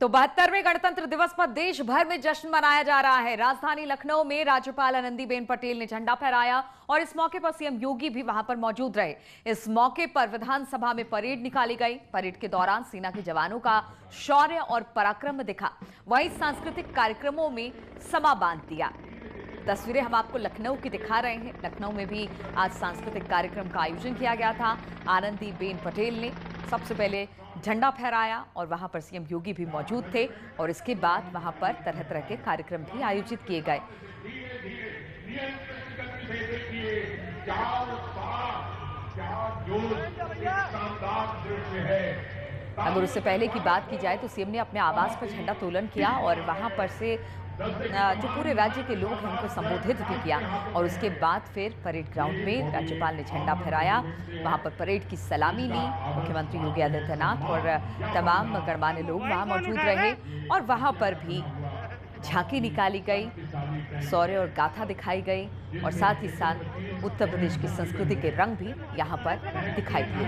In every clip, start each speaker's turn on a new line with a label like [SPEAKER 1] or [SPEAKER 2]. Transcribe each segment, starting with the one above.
[SPEAKER 1] तो 72वें गणतंत्र दिवस पर देश भर में जश्न मनाया जा रहा है। राजधानी लखनऊ में राज्यपाल आनंदीबेन पटेल ने झंडा फहराया और इस मौके पर सीएम योगी भी वहां पर मौजूद रहे। इस मौके पर विधानसभा में परेड निकाली गई। परेड के दौरान सेना के जवानों का शौर्य और पराक्रम दिखा। वहीं सांस्कृतिक कार्यक्रमों में समा बांध दिया। तस्वीरें हम आपको लखनऊ की दिखा रहे हैं। लखनऊ में भी आज सांस्कृतिक कार्यक्रम का आयोजन किया गया था। आनंदीबेन पटेल ने सबसे पहले झंडा फहराया और वहां पर सीएम योगी भी मौजूद थे और इसके बाद वहां पर तरह तरह के कार्यक्रम भी आयोजित किए गए। अगर उससे पहले की बात की जाए तो सीएम ने अपने आवास पर झंडा तोलन किया और वहां पर से जो पूरे राज्य के लोग हैं उनको संबोधित भी किया और उसके बाद फिर परेड ग्राउंड में राज्यपाल ने झंडा फहराया। वहां पर परेड की सलामी ली। मुख्यमंत्री योगी आदित्यनाथ और तमाम गणमान्य लोग वहां मौजूद रहे और वहां पर भी झांकी निकाली गई, शौर्य और गाथा दिखाई गई और साथ ही साथ उत्तर प्रदेश की संस्कृति के रंग भी यहाँ पर दिखाई दिए।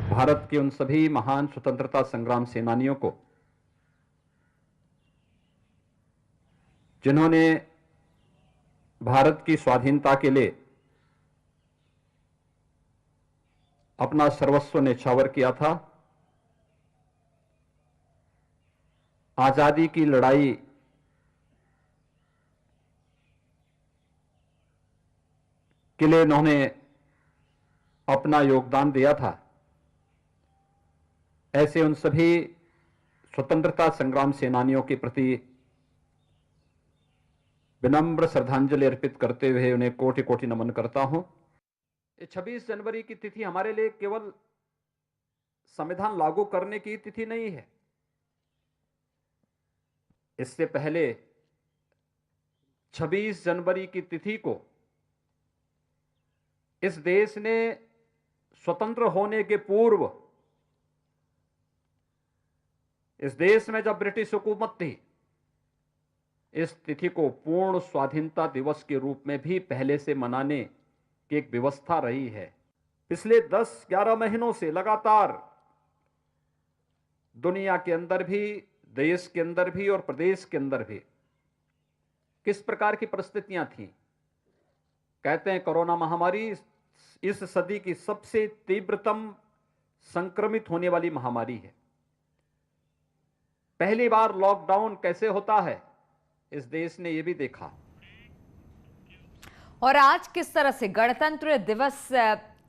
[SPEAKER 2] भारत के उन सभी महान स्वतंत्रता संग्राम सेनानियों को जिन्होंने भारत की स्वाधीनता के लिए अपना सर्वस्व न्यौछावर किया था। आजादी की लड़ाई के लिए उन्होंने अपना योगदान दिया था। ऐसे उन सभी स्वतंत्रता संग्राम सेनानियों के प्रति विनम्र श्रद्धांजलि अर्पित करते हुए उन्हें कोटि कोटि नमन करता हूं। 26 जनवरी की तिथि हमारे लिए केवल संविधान लागू करने की तिथि नहीं है। इससे पहले 26 जनवरी की तिथि को इस देश ने स्वतंत्र होने के पूर्व इस देश में जब ब्रिटिश हुकूमत थी, इस तिथि को पूर्ण स्वाधीनता दिवस के रूप में भी पहले से मनाने की एक व्यवस्था रही है। पिछले 10-11 महीनों से लगातार दुनिया के अंदर भी, देश के अंदर भी और प्रदेश के अंदर भी किस प्रकार की परिस्थितियां थीं। कहते हैं कोरोना महामारी इस सदी की सबसे तीव्रतम संक्रमित होने वाली महामारी है। पहली बार लॉकडाउन कैसे होता है इस देश ने यह भी देखा।
[SPEAKER 1] और आज किस तरह से गणतंत्र दिवस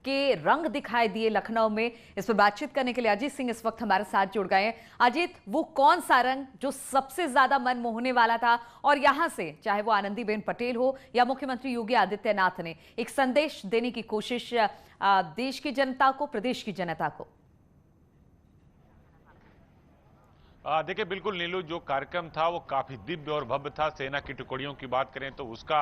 [SPEAKER 1] के रंग दिखाई दिए लखनऊ में, इस पर बातचीत करने के लिए अजीत सिंह इस वक्त हमारे साथ जुड़ गए हैं। अजीत, वो कौन सा रंग जो सबसे ज्यादा मन मोहने वाला था और यहां से चाहे वो आनंदीबेन पटेल हो या मुख्यमंत्री योगी आदित्यनाथ ने एक संदेश देने की कोशिश देश की जनता को, प्रदेश की जनता को?
[SPEAKER 3] देखिए, बिल्कुल नीलू, जो कार्यक्रम था वो काफी दिव्य और भव्य था। सेना की टुकड़ियों की बात करें तो उसका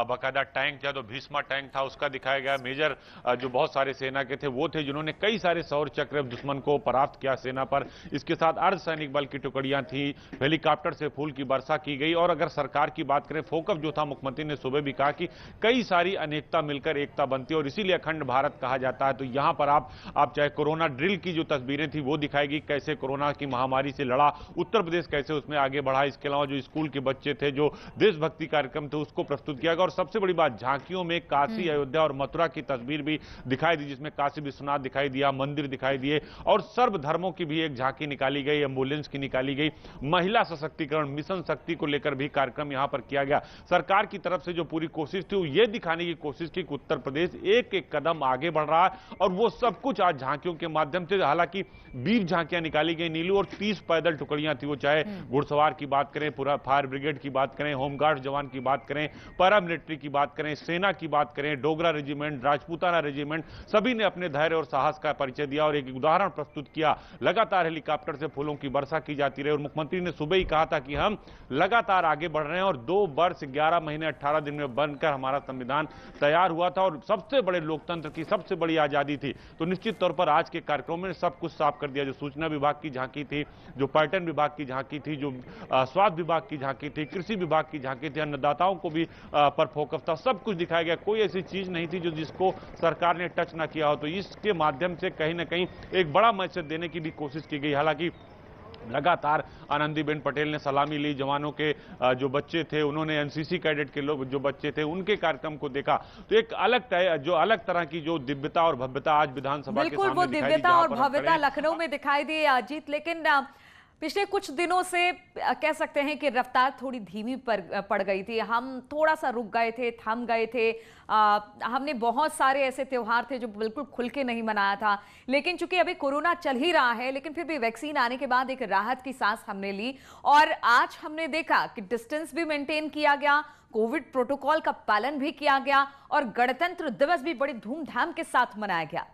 [SPEAKER 3] बाकायदा टैंक जो भीष्मा टैंक था उसका दिखाया गया। मेजर जो बहुत सारे सेना के थे वो थे जिन्होंने कई सारे सौर चक्र दुश्मन को परास्त किया सेना पर। इसके साथ अर्धसैनिक बल की टुकड़ियां थी, हेलीकॉप्टर से फूल की वर्षा की गई। और अगर सरकार की बात करें, फोकस जो था, मुख्यमंत्री ने सुबह भी कहा कि कई सारी अनेकता मिलकर एकता बनती है और इसीलिए अखंड भारत कहा जाता है। तो यहां पर आप चाहे कोरोना ड्रिल की जो तस्वीरें थी वो दिखाएगी, कैसे कोरोना की महामारी से लड़ा उत्तर प्रदेश, कैसे उसमें आगे बढ़ा। इसके अलावा जो स्कूल के बच्चे थे, जो देशभक्ति कार्यक्रम थे, उसको प्रस्तुत किया गया। और सबसे बड़ी बात, झांकियों में काशी, अयोध्या और मथुरा की तस्वीर भी दिखाई दी, जिसमें काशी विश्वनाथ दिखाई दिया, मंदिर दिखाई दिए और सर्व धर्मों की भी एक झांकी निकाली गई, एम्बुलेंस की निकाली गई। महिला सशक्तिकरण मिशन शक्ति को लेकर भी कार्यक्रम यहां पर किया गया। सरकार की तरफ से जो पूरी कोशिश थी वो ये दिखाने की कोशिश की कि उत्तर प्रदेश एक एक कदम आगे बढ़ रहा है और वो सब कुछ आज झांकियों के माध्यम से। हालांकि 20 झांकियां निकाली गई नीलू और 30 पैदल टुकड़ियां थी। वो चाहे घुड़सवार की बात करें, पूरा फायर ब्रिगेड की बात करें, होमगार्ड जवान की बात करें, पैरामिलिट्री की बात करें, सेना की बात करें, डोगरा रेजिमेंट, राजपूताना रेजिमेंट, सभी ने अपने धैर्य और साहस का परिचय दिया और एक उदाहरण प्रस्तुत किया। लगातार हेलीकॉप्टर से फूलों की वर्षा की जाती रही और मुख्यमंत्री ने सुबह ही कहा था कि हम लगातार आगे बढ़ रहे हैं और 2 वर्ष 11 महीने 18 दिन में बनकर हमारा संविधान तैयार हुआ था और सबसे बड़े लोकतंत्र की सबसे बड़ी आजादी थी। तो निश्चित तौर पर आज के कार्यक्रम में सब कुछ साफ कर दिया। जो सूचना विभाग की झांकी थी, जो पर्यटन विभाग की झांकी थी, जो स्वास्थ्य विभाग की झांकी थी, कृषि विभाग की झांकी थी, अन्नदाताओं को भी पर फोकस था, सब कुछ दिखाया गया। कोई ऐसी चीज नहीं थी जो जिसको सरकार ने टच ना किया हो। तो इसके माध्यम से कहीं ना कहीं एक बड़ा मैसेज देने की भी कोशिश की गई। हालांकि लगातार आनंदीबेन पटेल ने सलामी ली, जवानों के जो बच्चे थे, उन्होंने एनसीसी कैडेट के लोग जो बच्चे थे उनके कार्यक्रम को देखा। तो एक अलग तरह की जो दिव्यता और भव्यता आज विधानसभा के
[SPEAKER 1] बिल्कुल
[SPEAKER 3] सामने
[SPEAKER 1] वो
[SPEAKER 3] दिखाई दी,
[SPEAKER 1] दिव्यता
[SPEAKER 3] जहां
[SPEAKER 1] और
[SPEAKER 3] पर हम
[SPEAKER 1] भव्यता
[SPEAKER 3] खड़े हैं।
[SPEAKER 1] लखनऊ में दिखाई दी अजीत, लेकिन पिछले कुछ दिनों से कह सकते हैं कि रफ्तार थोड़ी धीमी पड़ गई थी। हम थोड़ा सा रुक गए थे, थम गए थे। हमने बहुत सारे ऐसे त्योहार थे जो बिल्कुल खुल के नहीं मनाया था, लेकिन चूंकि अभी कोरोना चल ही रहा है, लेकिन फिर भी वैक्सीन आने के बाद एक राहत की सांस हमने ली। और आज हमने देखा कि डिस्टेंस भी मेंटेन किया गया, कोविड प्रोटोकॉल का पालन भी किया गया और गणतंत्र दिवस भी बड़ी धूमधाम के साथ मनाया गया।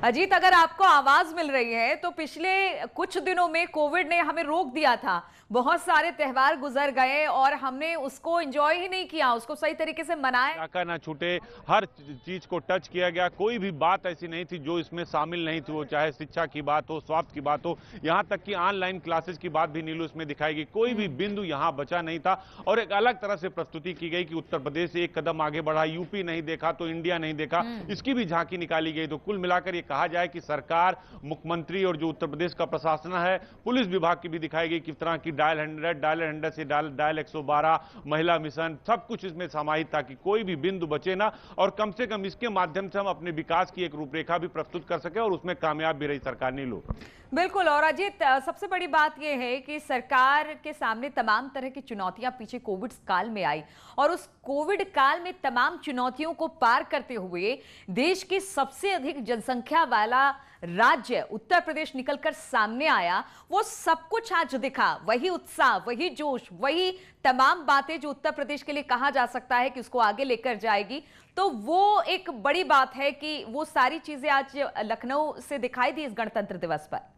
[SPEAKER 1] अजीत, अगर आपको आवाज मिल रही है तो पिछले कुछ दिनों में कोविड ने हमें रोक दिया था। बहुत सारे त्योहार गुजर गए और हमने उसको एंजॉय ही नहीं किया, उसको सही तरीके से मनाया।
[SPEAKER 3] का ना छूटे, हर चीज को टच किया गया। कोई भी बात ऐसी नहीं थी जो इसमें शामिल नहीं थी, वो चाहे शिक्षा की बात हो, स्वास्थ्य की बात हो, यहाँ तक कि ऑनलाइन क्लासेस की बात भी नीलू इसमें दिखाई गई। कोई भी बिंदु यहाँ बचा नहीं था और एक अलग तरह से प्रस्तुति की गई कि उत्तर प्रदेश एक कदम आगे बढ़ा, यूपी नहीं देखा तो इंडिया नहीं देखा, इसकी भी झांकी निकाली गई। तो कुल मिलाकर ये कहा जाए कि सरकार, मुख्यमंत्री और जो उत्तर प्रदेश का प्रशासन है, पुलिस विभाग की भी दिखाई गई किस तरह की डायल 100 से डायल 112, महिला मिशन, सब कुछ इसमें समाहित था कि कोई भी बिंदु बचे ना, और कम से कम इसके माध्यम से हम अपने विकास की एक रूपरेखा भी प्रस्तुत कर सके और उसमें कामयाब भी रही सरकार। नीलू,
[SPEAKER 1] बिल्कुल। और अजीत, सबसे बड़ी बात यह है कि सरकार के सामने तमाम तरह की चुनौतियां पीछे कोविड काल में आई और उस कोविड काल में तमाम चुनौतियों को पार करते हुए देश की सबसे अधिक जनसंख्या वाला राज्य उत्तर प्रदेश निकलकर सामने आया। वो सब कुछ आज दिखा, वही उत्साह, वही जोश, वही तमाम बातें जो उत्तर प्रदेश के लिए कहा जा सकता है कि उसको आगे लेकर जाएगी। तो वो एक बड़ी बात है कि वो सारी चीजें आज लखनऊ से दिखाई दी इस गणतंत्र दिवस पर।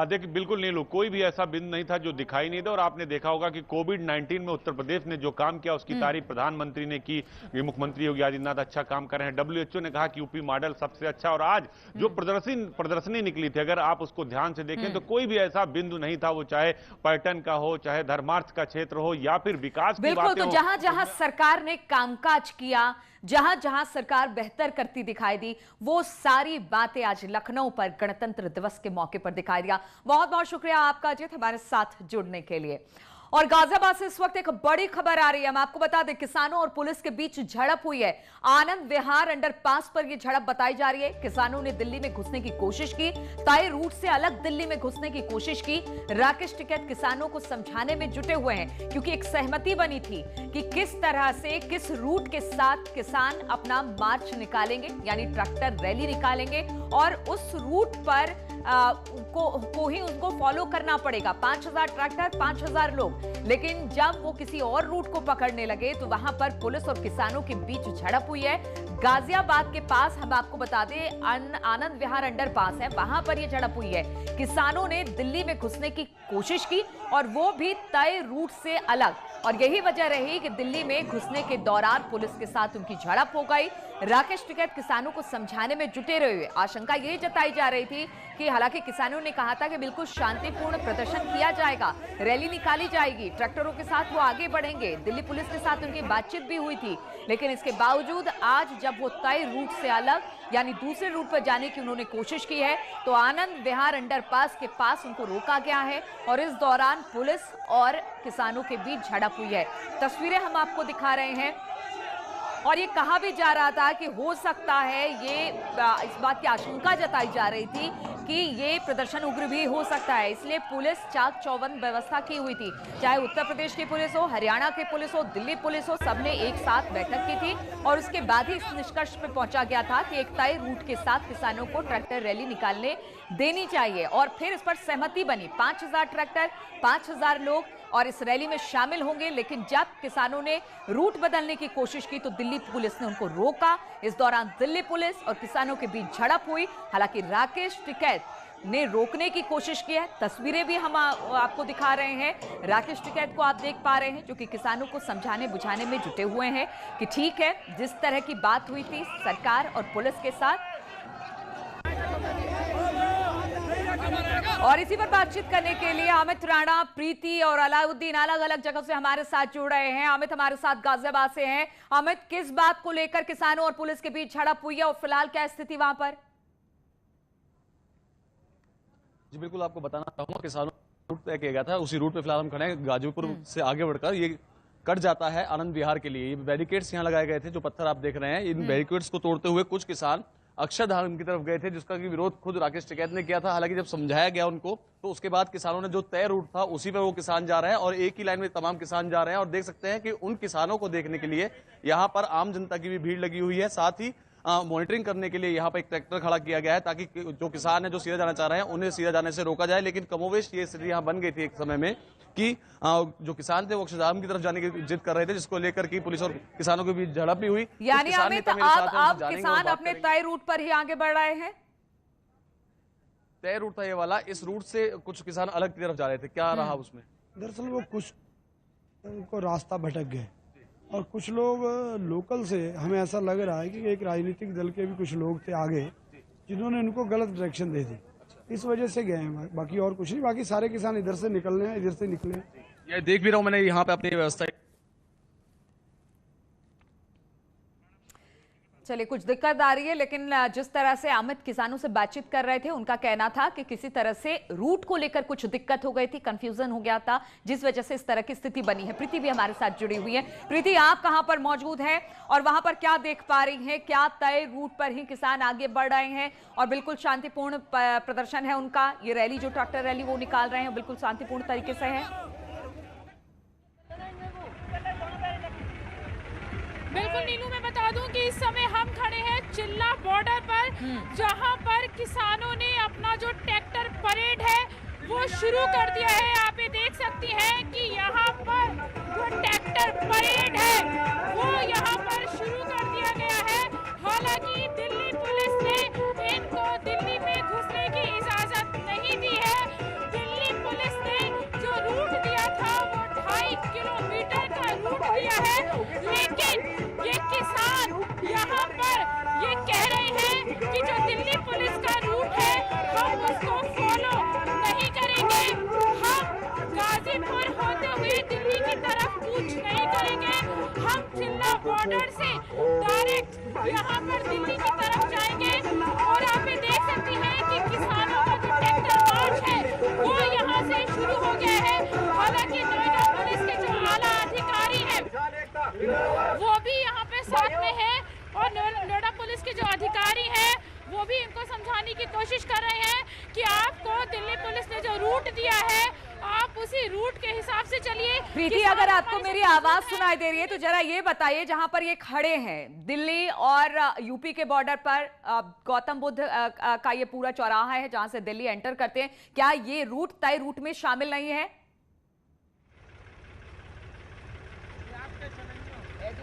[SPEAKER 3] देखिए, बिल्कुल नीलू, कोई भी ऐसा बिंदु नहीं था जो दिखाई नहीं दे। और आपने देखा होगा कि कोविड-19 में उत्तर प्रदेश ने जो काम किया उसकी तारीफ प्रधानमंत्री ने की, मुख्यमंत्री योगी आदित्यनाथ अच्छा काम कर रहे हैं। WHO ने कहा कि यूपी मॉडल सबसे अच्छा। और आज जो प्रदर्शनी निकली थी, अगर आप उसको ध्यान से देखें तो कोई भी ऐसा बिंदु नहीं था, वो चाहे पर्यटन का हो, चाहे धर्मार्थ का क्षेत्र हो या फिर विकास की
[SPEAKER 1] बिल्कुल।
[SPEAKER 3] बातें
[SPEAKER 1] तो
[SPEAKER 3] हो।
[SPEAKER 1] जहां जहां सरकार ने कामकाज किया, जहां जहां सरकार बेहतर करती दिखाई दी, वो सारी बातें आज लखनऊ पर गणतंत्र दिवस के मौके पर दिखाई दिया। बहुत बहुत शुक्रिया आपका अजीत, हमारे साथ जुड़ने के लिए। और गाजियाबाद से इस वक्त एक बड़ी खबर आ रही है। हम आपको बता दें, किसानों और पुलिस के बीच झड़प हुई है। आनंद विहार अंडरपास पर यह झड़प बताई जा रही है। किसानों ने दिल्ली में घुसने की कोशिश की, तय रूट से अलग दिल्ली में घुसने की कोशिश की। राकेश टिकैत किसानों को समझाने में जुटे हुए हैं, क्योंकि एक सहमति बनी थी कि किस तरह से, किस रूट के साथ किसान अपना मार्च निकालेंगे, यानी ट्रैक्टर रैली निकालेंगे और उस रूट पर को ही उनको फॉलो करना पड़ेगा। 5000 ट्रैक्टर, 5000 लोग। लेकिन जब वो किसी और रूट को पकड़ने लगे तो वहां पर पुलिस और किसानों के बीच झड़प हुई है। गाजियाबाद के पास, हम आपको बता दें, आनंद विहार अंडरपास है, वहां पर यह झड़प हुई है। किसानों ने दिल्ली में घुसने की कोशिश की और वो भी तय रूट से अलग, और यही वजह रही कि दिल्ली में घुसने के दौरान पुलिस के साथ उनकी झड़प हो गई। राकेश टिकैत किसानों को समझाने में जुटे रहे। आशंका यह जताई जा रही थी कि हालांकि किसानों ने कहा था कि बिल्कुल शांतिपूर्ण प्रदर्शन किया जाएगा, रैली निकाली जाएगी, ट्रैक्टरों के साथ वो आगे बढ़ेंगे, दिल्ली पुलिस के साथ उनकी बातचीत भी हुई थी। लेकिन इसके बावजूद आज जब वो तय रूट से अलग, यानी दूसरे रूट पर जाने की उन्होंने कोशिश की है, तो आनंद विहार अंडरपास के पास उनको रोका गया है और इस दौरान पुलिस और किसानों के बीच झड़प हुई है। तस्वीरें हम आपको दिखा रहे हैं। और ये कहा भी जा रहा था कि हो सकता है, ये इस बात की आशंका जताई जा रही थी कि ये प्रदर्शन उग्र भी हो सकता है, इसलिए पुलिस चाक चौबंद व्यवस्था की हुई थी। चाहे उत्तर प्रदेश की पुलिस हो, हरियाणा की पुलिस हो, दिल्ली पुलिस हो, सबने एक साथ बैठक की थी और उसके बाद ही इस निष्कर्ष पे पहुंचा गया था कि एक तय रूट के साथ किसानों को ट्रैक्टर रैली निकालने देनी चाहिए। और फिर इस पर सहमति बनी, 5000 ट्रैक्टर, 5000 लोग और इस रैली में शामिल होंगे। लेकिन जब किसानों ने रूट बदलने की कोशिश की तो दिल्ली पुलिस ने उनको रोका। इस दौरान दिल्ली पुलिस और किसानों के बीच झड़प हुई। हालांकि राकेश टिकैत ने रोकने की कोशिश की है। तस्वीरें भी हम आपको दिखा रहे हैं। राकेश टिकैत को आप देख पा रहे हैं जो कि किसानों को समझाने बुझाने में जुटे हुए हैं कि ठीक है, जिस तरह की बात हुई थी सरकार और पुलिस के साथ। और इसी पर बातचीत करने के लिए अमित राणा, प्रीति और अलाउद्दीन अलग अलग जगह से हमारे साथ जुड़ रहे हैं। अमित हमारे साथ गाजियाबाद से हैं। अमित, किस बात को लेकर किसानों और पुलिस के बीच झड़प हुई है और फिलहाल क्या स्थिति वहां पर?
[SPEAKER 4] जी बिल्कुल, आपको बताना चाहूंगा, किसानों रूट तय किया गया था, उसी रूट पे फिलहाल हम खड़े हैं। गाजीपुर से आगे बढ़कर ये कट जाता है आनंद विहार के लिए। ये बैरिकेड्स यहाँ लगाए गए थे, जो पत्थर आप देख रहे हैं, इन बैरिकेड्स को तोड़ते हुए कुछ किसान अक्षरधाम की तरफ गए थे, जिसका कि विरोध खुद राकेश टिकैत ने किया था। हालांकि जब समझाया गया उनको, तो उसके बाद किसानों ने जो तय रूट था उसी पर वो किसान जा रहे हैं और एक ही लाइन में तमाम किसान जा रहे हैं। और देख सकते हैं कि उन किसानों को देखने के लिए यहाँ पर आम जनता की भी भीड़ लगी हुई है। साथ ही मॉनिटरिंग करने के लिए यहाँ पर एक ट्रैक्टर खड़ा किया गया है, ताकि जो किसान है जो सीधा जाना चाह रहे हैं उन्हें सीधा जाने से रोका जाए। लेकिन कमोवेश ये स्थिति यहाँ बन गई थी एक समय में कि जो किसान थे वो अक्षरधाम की तरफ जाने की जिद कर रहे थे, जिसको लेकर के पुलिस और किसानों के बीच झड़प भी हुई।
[SPEAKER 1] यानी अमित, अब किसान अपने तय रूट पर ही आगे बढ़ रहे हैं?
[SPEAKER 4] तय रूट था ये वाला, इस रूट से कुछ किसान अलग की तरफ जा रहे थे। क्या रहा उसमें?
[SPEAKER 5] दरअसल वो कुछ को रास्ता भटक गए और कुछ लोग लोकल से, हमें ऐसा लग रहा है कि एक राजनीतिक दल के भी कुछ लोग थे आगे, जिन्होंने उनको गलत डायरेक्शन दे दी, इस वजह से गए हैं। बाकी और कुछ नहीं, बाकी सारे किसान इधर से निकल रहे हैं, इधर से निकले हैं।
[SPEAKER 4] ये देख भी रहा हूँ मैंने यहाँ पे अपनी व्यवस्था।
[SPEAKER 1] चलिए, कुछ दिक्कत आ रही है, लेकिन जिस तरह से अमित किसानों से बातचीत कर रहे थे, उनका कहना था कि किसी तरह से रूट को लेकर कुछ दिक्कत हो गई थी, कंफ्यूजन हो गया था, जिस वजह से इस तरह की स्थिति बनी है। प्रीति भी हमारे साथ जुड़ी हुई है। प्रीति, आप कहां पर मौजूद हैं और वहां पर क्या देख पा रही हैं? क्या तय रूट पर ही किसान आगे बढ़ रहे हैं और बिल्कुल शांतिपूर्ण प्रदर्शन है उनका? ये रैली, जो ट्रैक्टर रैली वो निकाल रहे हैं, बिल्कुल शांतिपूर्ण तरीके से है?
[SPEAKER 6] बिल्कुल नीलू, मैं बता दूं कि इस समय हम खड़े हैं चिल्ला बॉर्डर पर, जहां पर किसानों ने अपना जो ट्रैक्टर परेड है वो शुरू कर दिया है। आप ये देख सकती हैं कि यहाँ पर जो ट्रैक्टर परेड है वो यहाँ पर शुरू कर दिया गया है। हालांकि दिल्ली पुलिस ने इनको दिल्ली में घुसने की इजाजत नहीं दी है। दिल्ली पुलिस ने जो रूट दिया था वो 2.5 किलोमीटर का रूट दिया है, लेकिन ये किसान यहाँ पर ये कह रहे हैं कि जो दिल्ली पुलिस का रूट है हम उसको फॉलो नहीं करेंगे। हम गाजीपुर होते हुए दिल्ली की तरफ कूच नहीं करेंगे। हम चिल्ला बॉर्डर से डायरेक्ट यहाँ पर दिल्ली की तरफ जाएंगे। और आप ये देख सकती हैं कि किसानों का जो ट्रैक्टर मार्च है वो यहाँ से शुरू हो गया है। हालांकि नोएडा पुलिस के जो आला अधिकारी हैं वो भी यहाँ पे साथ में है और नोएडा पुलिस के जो अधिकारी हैं वो भी इनको समझाने की कोशिश कर रहे हैं कि आपको दिल्ली पुलिस ने जो रूट दिया है आप उसी रूट के हिसाब से चलिए।
[SPEAKER 1] प्रीति, अगर आपको मेरी आवाज सुनाई दे रही है तो जरा ये बताइए, जहां पर ये खड़े हैं दिल्ली और यूपी के बॉर्डर पर, गौतम बुद्ध का ये पूरा चौराहा है जहां से दिल्ली एंटर करते हैं, क्या ये रूट तय रूट में शामिल नहीं है?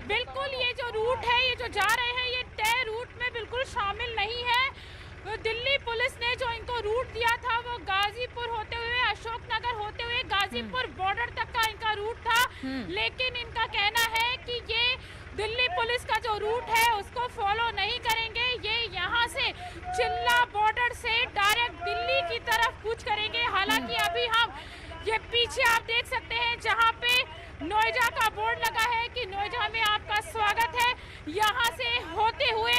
[SPEAKER 6] बिल्कुल, ये जो रूट है, ये जो जा रहे हैं, ये तय रूट में बिल्कुल शामिल नहीं है। दिल्ली पुलिस ने जो इनको रूट दिया था वो गाजीपुर होते हुए, अशोकनगर होते हुए गाजीपुर बॉर्डर तक का इनका रूट था। लेकिन इनका कहना है कि ये दिल्ली पुलिस का जो रूट है उसको फॉलो नहीं करेंगे। ये यहाँ से चिल्ला बॉर्डर से डायरेक्ट दिल्ली की तरफ कूच करेंगे। हालांकि अभी हम ये पीछे आप देख सकते हैं जहाँ पे नोएडा का बोर्ड लगा है कि नोएडा में आपका स्वागत है। यहाँ से होते हुए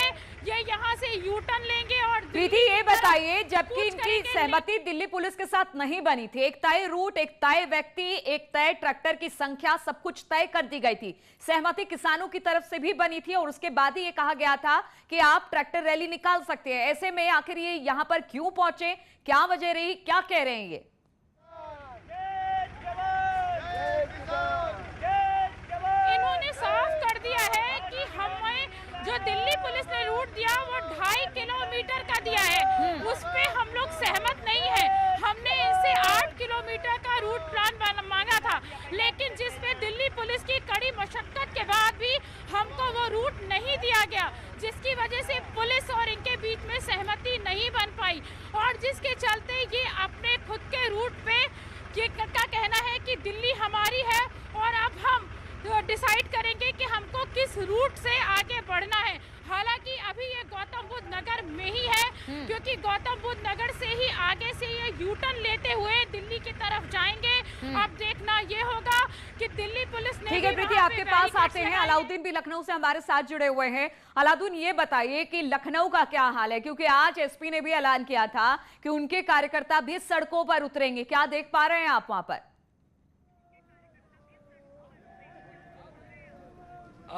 [SPEAKER 6] ये यहाँ से यू टर्न लेंगे। और
[SPEAKER 1] प्रीति, ये बताइए, जबकि इनकी सहमति दिल्ली पुलिस के साथ नहीं बनी थी, एक तय रूट, एक तय व्यक्ति, एक तय ट्रैक्टर की संख्या, सब कुछ तय कर दी गई थी, सहमति किसानों की तरफ से भी बनी थी और उसके बाद ही ये कहा गया था कि आप ट्रैक्टर रैली निकाल सकते हैं। ऐसे में आखिर ये यहाँ पर क्यों पहुंचे, क्या वजह रही, क्या कह रहे हैं ये?
[SPEAKER 6] इन्होंने साफ कर दिया है कि हमें जो दिल्ली पुलिस ने रूट दिया वो 2.5 किलोमीटर का दिया है, उस पे हम लोग सहमत नहीं है। हमने इनसे 8 किलोमीटर का रूट प्लान मांगा था, लेकिन जिसपे दिल्ली पुलिस की कड़ी मशक्कत के बाद भी हमको वो रूट नहीं दिया गया, जिसकी वजह से पुलिस और इनके बीच में सहमति नहीं बन पाई। और जिस जिसके चलते ये अपने खुद के रूट पे ये का कहना है कि दिल्ली हमारी है और अब हम डिसाइड करेंगे कि हमको किस रूट से आगे बढ़ना है। हालांकि अभी ये गौतम बुद्ध नगर में ही है, क्योंकि गौतम बुद्ध नगर से ही आगे से ये यूटर्न लेते हुए दिल्ली की तरफ जाएंगे। अब देखना ये होगा कि दिल्ली पुलिस ने
[SPEAKER 1] ठीक है प्रीति, आपके पास आते हैं। अलाउद्दीन भी लखनऊ से हमारे साथ जुड़े हुए हैं। अलाउद्दीन, ये बताइए कि लखनऊ का क्या हाल है, क्योंकि आज एसपी ने भी ऐलान किया था कि उनके कार्यकर्ता भी सड़कों पर उतरेंगे। क्या देख पा रहे हैं आप वहां पर?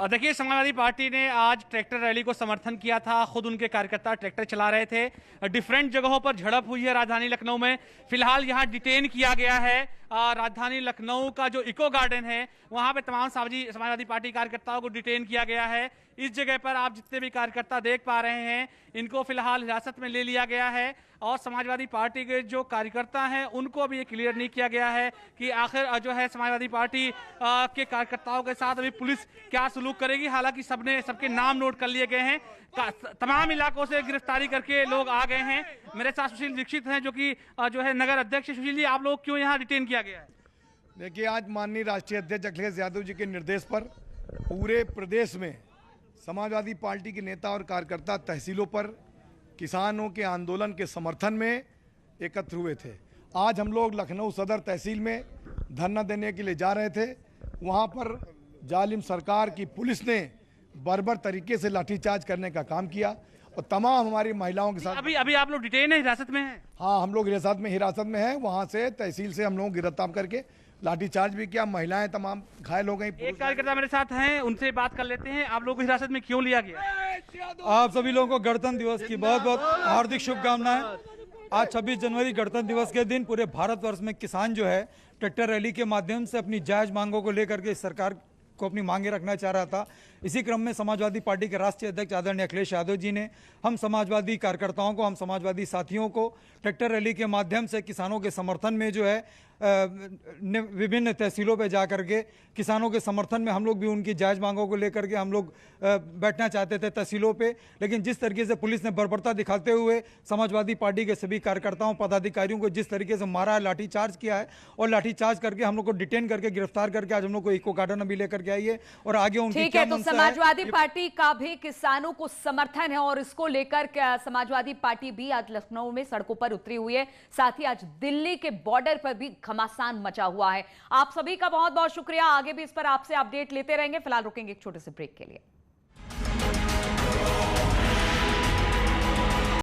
[SPEAKER 7] देखिए, समाजवादी पार्टी ने आज ट्रैक्टर रैली को समर्थन किया था। खुद उनके कार्यकर्ता ट्रैक्टर चला रहे थे। डिफरेंट जगहों पर झड़प हुई है राजधानी लखनऊ में। फिलहाल यहां डिटेन किया गया है। राजधानी लखनऊ का जो इको गार्डन है वहां पे तमाम समाजवादी पार्टी कार्यकर्ताओं को डिटेन किया गया है। इस जगह पर आप जितने भी कार्यकर्ता देख पा रहे हैं, इनको फिलहाल हिरासत में ले लिया गया है और समाजवादी पार्टी के जो कार्यकर्ता हैं उनको भी ये क्लियर नहीं किया गया है कि आखिर जो है समाजवादी पार्टी के कार्यकर्ताओं के साथ अभी पुलिस क्या सलूक करेगी। हालांकि सबके नाम नोट कर लिए गए हैं। तमाम इलाकों से गिरफ्तारी करके लोग आ गए हैं। मेरे साथ सुशील दीक्षित हैं जो कि जो है नगर अध्यक्ष। सुशील जी, आप लोग क्यों यहाँ डिटेन किया गया है?
[SPEAKER 8] देखिए, आज माननीय राष्ट्रीय अध्यक्ष अखिलेश यादव जी के निर्देश पर पूरे प्रदेश में समाजवादी पार्टी के नेता और कार्यकर्ता तहसीलों पर किसानों के आंदोलन के समर्थन में एकत्र हुए थे। आज हम लोग लखनऊ सदर तहसील में धरना देने के लिए जा रहे थे। वहां पर जालिम सरकार की पुलिस ने बर्बर तरीके से लाठीचार्ज करने का काम किया और तमाम हमारी महिलाओं के साथ।
[SPEAKER 7] अभी आप लोग डिटेन है, हिरासत में हैं?
[SPEAKER 8] हाँ, हम लोग हिरासत में हैं। वहां से तहसील से हम लोग गिरफ्तार करके लाठीचार्ज भी किया। महिलाएं तमाम घायल हो गई।
[SPEAKER 7] एक कार्यकर्ता मेरे साथ हैं, उनसे बात कर लेते हैं। आप लोग को हिरासत में क्यों लिया गया?
[SPEAKER 9] आप सभी लोगों को गणतंत्र दिवस की बहुत बहुत हार्दिक शुभकामनाएं। आज 26 जनवरी गणतंत्र दिवस के दिन पूरे भारतवर्ष में किसान जो है ट्रैक्टर रैली के माध्यम से अपनी जायज मांगों को लेकर के सरकार को अपनी मांगे रखना चाह रहा था। इसी क्रम में समाजवादी पार्टी के राष्ट्रीय अध्यक्ष आदरणीय अखिलेश यादव जी ने हम समाजवादी कार्यकर्ताओं को, हम समाजवादी साथियों को ट्रैक्टर रैली के माध्यम से किसानों के समर्थन में जो है विभिन्न तहसीलों पे जा करके किसानों के समर्थन में हम लोग भी उनकी जायज मांगों को लेकर के हम लोग बैठना चाहते थे तहसीलों पे। लेकिन जिस तरीके से पुलिस ने बर्बरता दिखाते हुए समाजवादी पार्टी के सभी कार्यकर्ताओं पदाधिकारियों को जिस तरीके से मारा है, लाठीचार्ज किया है और लाठीचार्ज करके हम लोग को डिटेन करके गिरफ्तार करके आज हम लोग को इको गार्डन अभी लेकर के आई है और आगे उनकी
[SPEAKER 1] ठीक है। तो समाजवादी पार्टी का भी किसानों को समर्थन है और इसको लेकर समाजवादी पार्टी भी आज लखनऊ में सड़कों पर उतरी हुई है। साथ ही आज दिल्ली के बॉर्डर पर भी घमासान मचा हुआ है। आप सभी का बहुत बहुत शुक्रिया। आगे भी इस पर आपसे अपडेट लेते रहेंगे। फिलहाल रुकेंगे एक छोटे से ब्रेक के लिए।